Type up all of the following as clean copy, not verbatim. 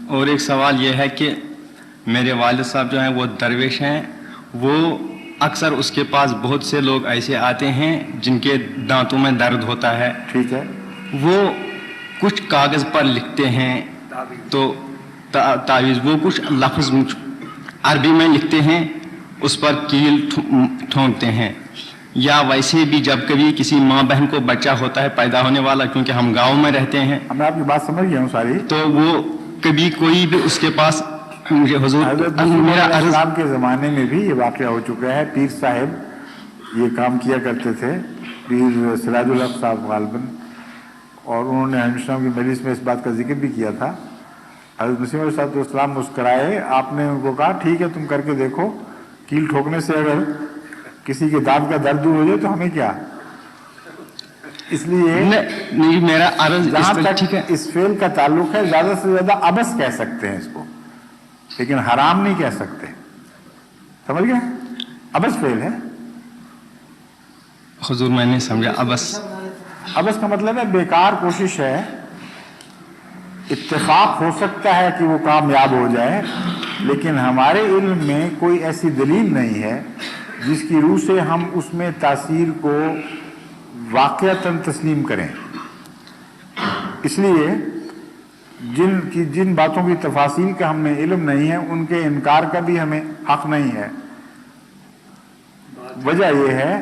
اور ایک سوال یہ ہے کہ میرے والد صاحب جو ہیں وہ درویش ہیں، وہ اکثر اس کے پاس بہت سے لوگ ایسے آتے ہیں جن کے دانتوں میں درد ہوتا ہے، ٹھیک ہے، وہ کچھ کاغذ پر لکھتے ہیں تو تعویذ، وہ کچھ لفظ عربی میں لکھتے ہیں، اس پر کیل ٹھونکتے ہیں، یا ویسے بھی جب کبھی کسی ماں بہن کو بچہ ہوتا ہے پیدا ہونے والا، کیونکہ ہم گاؤں میں رہتے ہیں، میں آپ کی بات سمجھ گیا ہوں ساری، تو وہ کبھی کوئی بھی اس کے پاس مجھے حضور حضرت میرا عرض اسلام کے زمانے میں بھی یہ واقعہ ہو چکا ہے. پیر صاحب یہ کام کیا کرتے تھے، پیر سراج الحق صاحب غالباً، اور انہوں نے ہندوستان کی مجلس میں اس بات کا ذکر بھی کیا تھا. حضرت مسیح علیہ السلام مسکرائے، آپ نے ان کو کہا ٹھیک ہے تم کر کے دیکھو، کیل ٹھوکنے سے اگر کسی کے دانت کا درد دور ہو جائے تو ہمیں کیا. اس لیے نہیں، میرا عرض جہاں تک ٹھیک ہے، اس فعل کا تعلق ہے زیادہ سے زیادہ عبث کہہ سکتے ہیں اس کو، لیکن حرام نہیں کہہ سکتے. سمجھ گئے؟ عبث فعل ہے. حضور میں نے سمجھا عبث کا مطلب ہے بیکار کوشش ہے. اتفاق ہو سکتا ہے کہ وہ کامیاب ہو جائے، لیکن ہمارے علم میں کوئی ایسی دلیل نہیں ہے جس کی روح سے ہم اس میں تاثیر کو واقعتاً تسلیم کریں. اس لیے جن باتوں کی تفاصیل کا ہم نے علم نہیں ہے ان کے انکار کا بھی ہمیں حق نہیں ہے. وجہ یہ ہے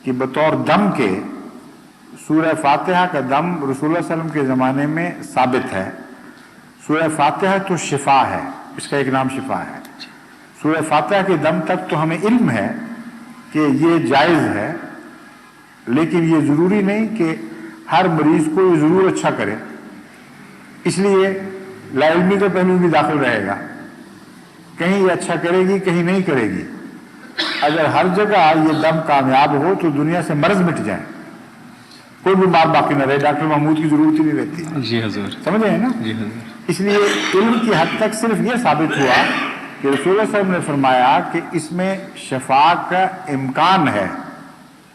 کہ بطور دم کے سورہ فاتحہ کا دم رسول اللہ صلی اللہ علیہ وسلم کے زمانے میں ثابت ہے. سورہ فاتحہ تو شفا ہے، اس کا ایک نام شفا ہے. سورہ فاتحہ کے دم تک تو ہمیں علم ہے کہ یہ جائز ہے، لیکن یہ ضروری نہیں کہ ہر مریض کو یہ ضرور اچھا کرے. اس لیے لا علمی کا پہلو بھی داخل رہے گا. کہیں یہ اچھا کرے گی، کہیں نہیں کرے گی. اگر ہر جگہ یہ دم کامیاب ہو تو دنیا سے مرض مٹ جائے، کوئی بیمار باقی نہ رہے، ڈاکٹر محمود کی ضرورت ہی نہیں رہتی. جی حضور، سمجھے ہیں نا؟ جی حضور. اس لیے علم کی حد تک صرف یہ ثابت ہوا کہ رسول اللہ صلی اللہ علیہ وسلم نے فرمایا کہ اس میں شفا کا امکان ہے،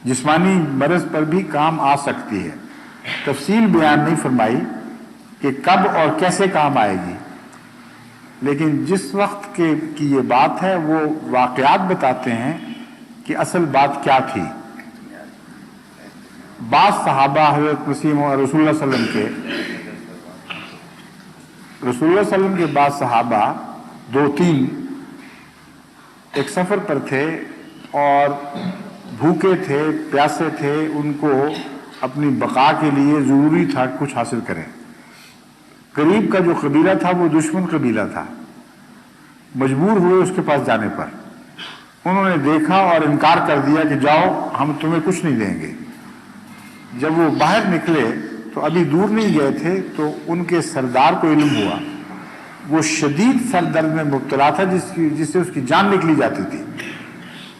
جسمانی مرض پر بھی کام آ سکتی ہے. تفصیل بیان نہیں فرمائی کہ کب اور کیسے کام آئے گی، لیکن جس وقت کی یہ بات ہے وہ واقعات بتاتے ہیں کہ اصل بات کیا تھی. بعض صحابہ حضرت مسیح اور رسول اللہ صلی اللہ علیہ وسلم کے بعض صحابہ 2-3 ایک سفر پر تھے اور بھوکے تھے، پیاسے تھے. ان کو اپنی بقا کے لیے ضروری تھا کچھ حاصل کریں. قریب کا جو قبیلہ تھا وہ دشمن قبیلہ تھا. مجبور ہوئے اس کے پاس جانے پر. انہوں نے دیکھا اور انکار کر دیا کہ جاؤ ہم تمہیں کچھ نہیں دیں گے. جب وہ باہر نکلے تو ابھی دور نہیں گئے تھے تو ان کے سردار کو علم ہوا. وہ شدید سر درد میں مبتلا تھا جس سے اس کی جان نکلی جاتی تھی.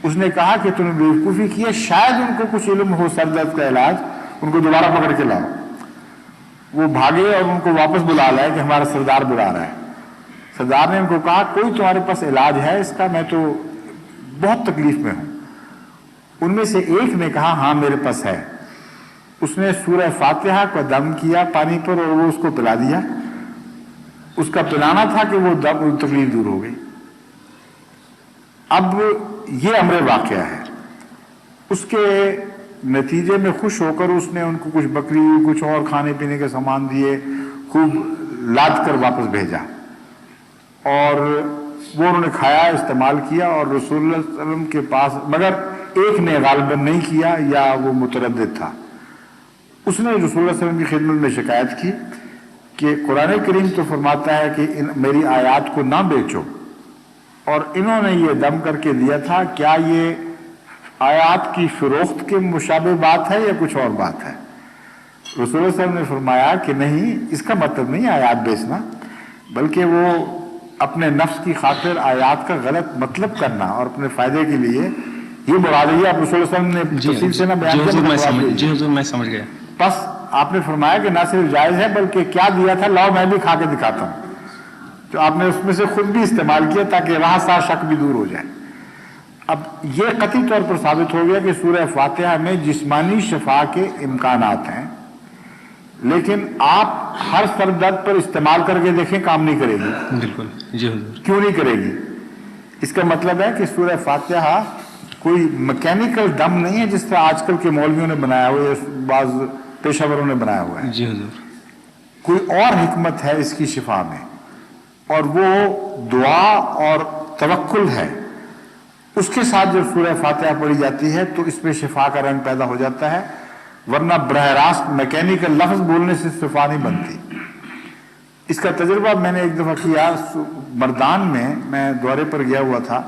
اس نے کہا کہ تم نے بیوقوفی کی ہے، شاید ان کو کچھ علم ہو سر درد کا علاج، ان کو دوبارہ پکڑ کے لاؤ. وہ بھاگے اور ان کو واپس بلا لائے کہ ہمارا سردار بلا رہا ہے. سردار نے ان کو کہا کوئی تمہارے پاس علاج ہے اس کا؟ میں تو بہت تکلیف میں ہوں. ان میں سے ایک نے کہا ہاں میرے پاس ہے. اس نے سورہ فاتحہ کا دم کیا پانی پر اور وہ اس کو پلا دیا. اس کا پلانا تھا کہ وہ تکلیف دور ہو گئی. اب یہ امر واقعہ ہے. اس کے نتیجے میں خوش ہو کر اس نے ان کو کچھ بکری کچھ اور کھانے پینے کے سامان دیے، خوب لاد کر واپس بھیجا، اور وہ انہوں نے کھایا، استعمال کیا. اور رسول اللہ صلی اللہ علیہ وسلم کے پاس مگر ایک نے غالباً نہیں کیا یا وہ متردد تھا. اس نے رسول اللہ صلی اللہ علیہ وسلم کی خدمت میں شکایت کی کہ قرآن کریم تو فرماتا ہے کہ میری آیات کو نہ بیچو، اور انہوں نے یہ دم کر کے دیا تھا، کیا یہ آیات کی فروخت کے مشابہ بات ہے یا کچھ اور بات ہے؟ رسول اللہ صلی اللہ علیہ وسلم نے فرمایا کہ نہیں، اس کا مطلب نہیں آیات بیچنا، بلکہ وہ اپنے نفس کی خاطر آیات کا غلط مطلب کرنا اور اپنے فائدے کے لیے یہ مراد ہے. آپ رسول اللہ صلی اللہ علیہ وسلم نے تفصیل سے نہ بیان کیا. جی حضور میں سمجھ گیا. بس آپ نے فرمایا کہ نہ صرف جائز ہے بلکہ کیا دیا تھا، لاؤ میں بھی کھا کے دکھاتا ہوں. تو آپ نے اس میں سے خود بھی استعمال کیا تاکہ راہ سا شک بھی دور ہو جائے. اب یہ قطعی طور پر ثابت ہو گیا کہ سورہ فاتحہ میں جسمانی شفا کے امکانات ہیں، لیکن آپ ہر سر درد پر استعمال کر کے دیکھیں کام نہیں کرے گی. بالکل جی حضور. کیوں نہیں کرے گی؟ اس کا مطلب ہے کہ سورہ فاتحہ کوئی میکینیکل دم نہیں ہے جس طرح آج کل کے مولویوں نے بنایا ہوا ہے، بعض پیشہ وروں نے بنایا ہوا ہے. جی حضور. کوئی اور حکمت ہے اس کی شفا میں، اور وہ دعا اور توکل ہے. اس کے ساتھ جب سورہ فاتحہ پڑھی جاتی ہے تو اس میں شفا کا رنگ پیدا ہو جاتا ہے، ورنہ براہ راست میکینیکل لفظ بولنے سے شفا نہیں بنتی. اس کا تجربہ میں نے ایک دفعہ کیا مردان میں دورے پر گیا ہوا تھا،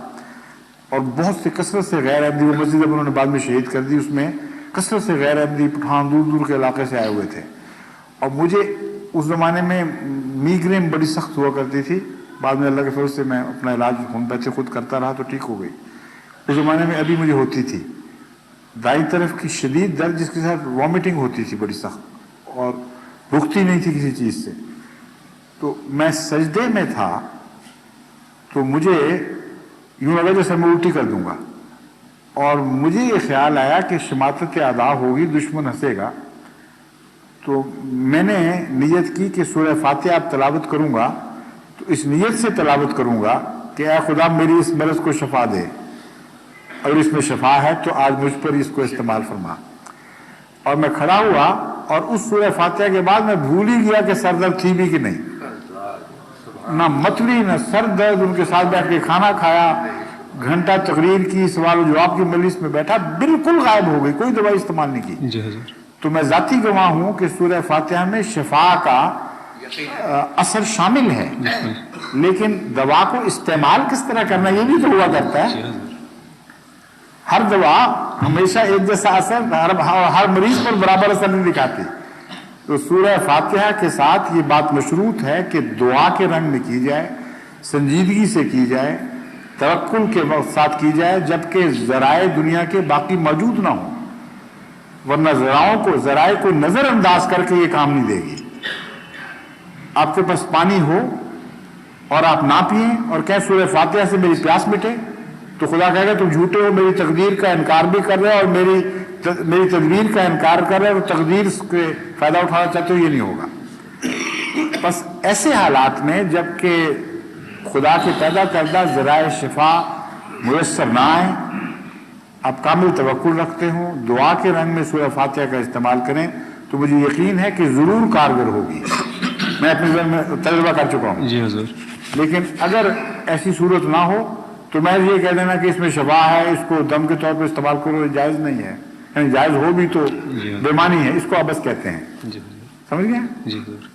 اور بہت سے کثرت سے غیر احمدی، وہ مسجد اب انہوں نے بعد میں شہید کر دی، اس میں کثرت سے غیر احمدی پٹھان دور دور کے علاقے سے آئے ہوئے تھے. اور مجھے اس زمانے میں میگرین بڑی سخت ہوا کرتی تھی. بعد میں اللہ کے فضل سے میں اپنا علاج ہومیوپیتھی خود کرتا رہا تو ٹھیک ہو گئی. اس زمانے میں ابھی مجھے ہوتی تھی دائیں طرف کی شدید درد، جس کے ساتھ وامٹنگ ہوتی تھی بڑی سخت، اور رکتی نہیں تھی کسی چیز سے. تو میں سجدے میں تھا تو مجھے یوں لگا جیسے میں الٹی کر دوں گا، اور مجھے یہ خیال آیا کہ شماتت ادا ہوگی، دشمن ہنسے گا. تو میں نے نیت کی کہ سورہ فاتحہ اب تلاوت کروں گا تو اس نیت سے تلاوت کروں گا کہ اے خدا میری اس مرض کو شفا دے، اگر اس میں شفا ہے تو آج مجھ پر اس کو استعمال فرما. اور میں کھڑا ہوا اور اس سورہ فاتحہ کے بعد میں بھول ہی گیا کہ سر درد تھی بھی کہ نہیں. نہ متلی نہ سر درد. ان کے ساتھ بیٹھ کے کھانا کھایا، گھنٹہ تقریر کی، سوال و جواب کی مجلس میں بیٹھا، بالکل غائب ہو گئی، کوئی دوائی استعمال نہیں کی. جی حضور. تو میں ذاتی گواہ ہوں کہ سورہ فاتحہ میں شفا کا اثر شامل ہے، لیکن دوا کو استعمال کس طرح کرنا یہ بھی تو ہوا کرتا ہے. ہر دوا ہمیشہ ایک جیسا اثر ہر مریض پر برابر اثر نہیں دکھاتی. تو سورہ فاتحہ کے ساتھ یہ بات مشروط ہے کہ دعا کے رنگ میں کی جائے، سنجیدگی سے کی جائے، توکل کے ساتھ کی جائے، جبکہ ذرائع دنیا کے باقی موجود نہ ہوں، ورنہ ذرائع کو نظر انداز کر کے یہ کام نہیں دے گی. آپ کے پاس پانی ہو اور آپ نہ پئیں اور کہیں سورہ فاتحہ سے میری پیاس مٹے، تو خدا کہے گا تم جھوٹے ہو، میری تقدیر کا انکار بھی کر رہے ہو اور میری تدبیر کا انکار کر رہے ہو، تقدیر کے فائدہ اٹھانا چاہتے ہو، یہ نہیں ہوگا. بس ایسے حالات میں جب کہ خدا کے پیدا کردہ ذرائع شفا میسر نہ آئیں، آپ کامل توکل رکھتے ہوں، دعا کے رنگ میں سورہ فاتحہ کا استعمال کریں، تو مجھے یقین ہے کہ ضرور کارگر ہوگی. میں اپنے ذہن میں تجربہ کر چکا ہوں. جی حضور. لیکن اگر ایسی صورت نہ ہو تو میں یہ کہہ دینا کہ اس میں شفا ہے، اس کو دم کے طور پر استعمال کرو، جائز نہیں ہے. یعنی جائز ہو بھی تو بے معنی ہے، اس کو آپ بس کہتے ہیں. جی سمجھ گئے؟ جی حضور.